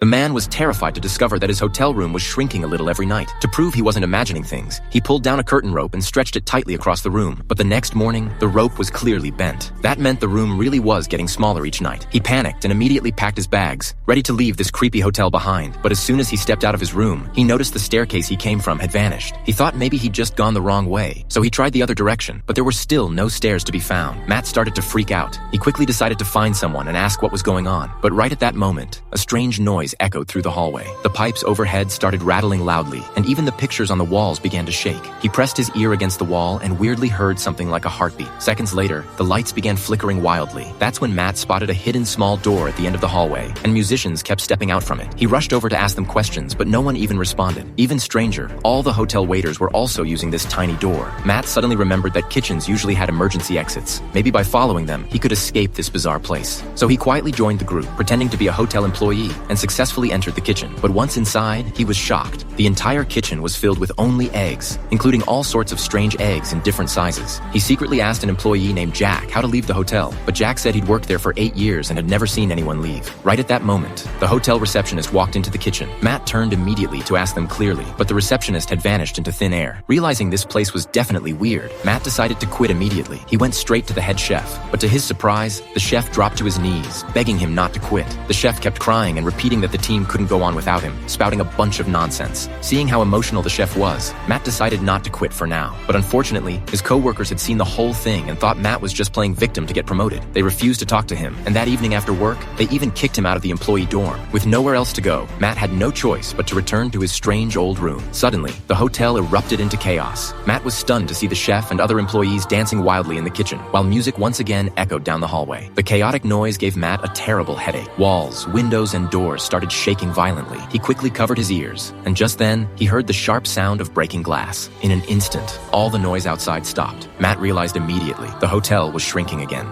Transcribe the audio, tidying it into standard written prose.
The man was terrified to discover that his hotel room was shrinking a little every night. To prove he wasn't imagining things, he pulled down a curtain rope and stretched it tightly across the room. But the next morning, the rope was clearly bent. That meant the room really was getting smaller each night. He panicked and immediately packed his bags, ready to leave this creepy hotel behind. But as soon as he stepped out of his room, he noticed the staircase he came from had vanished. He thought maybe he'd just gone the wrong way, so he tried the other direction, but there were still no stairs to be found. Matt started to freak out. He quickly decided to find someone and ask what was going on. But right at that moment, a strange noise echoed through the hallway. The pipes overhead started rattling loudly, and even the pictures on the walls began to shake. He pressed his ear against the wall and weirdly heard something like a heartbeat. Seconds later, the lights began flickering wildly. That's when Matt spotted a hidden small door at the end of the hallway, and musicians kept stepping out from it. He rushed over to ask them questions, but no one even responded. Even stranger, all the hotel waiters were also using this tiny door. Matt suddenly remembered that kitchens usually had emergency exits. Maybe by following them, he could escape this bizarre place. So he quietly joined the group, pretending to be a hotel employee, and successfully entered the kitchen. But once inside, he was shocked. The entire kitchen was filled with only eggs, including all sorts of strange eggs in different sizes. He secretly asked an employee named Jack how to leave the hotel, but Jack said he'd worked there for 8 years and had never seen anyone leave. Right at that moment, the hotel receptionist walked into the kitchen. Matt turned immediately to ask them clearly, but the receptionist had vanished into thin air. Realizing this place was definitely weird, Matt decided to quit immediately. He went straight to the head chef, but to his surprise, the chef dropped to his knees, begging him not to quit. The chef kept crying and repeating that the team couldn't go on without him, spouting a bunch of nonsense. Seeing how emotional the chef was, Matt decided not to quit for now. But unfortunately, his co-workers had seen the whole thing and thought Matt was just playing victim to get promoted. They refused to talk to him, and that evening after work, they even kicked him out of the employee dorm. With nowhere else to go, Matt had no choice but to return to his strange old room. Suddenly, the hotel erupted into chaos. Matt was stunned to see the chef and other employees dancing wildly in the kitchen, while music once again echoed down the hallway. The chaotic noise gave Matt a terrible headache. Walls, windows, and doors started shaking violently. He quickly covered his ears, and just then, he heard the sharp sound of breaking glass. In an instant, all the noise outside stopped. Matt realized immediately the hotel was shrinking again.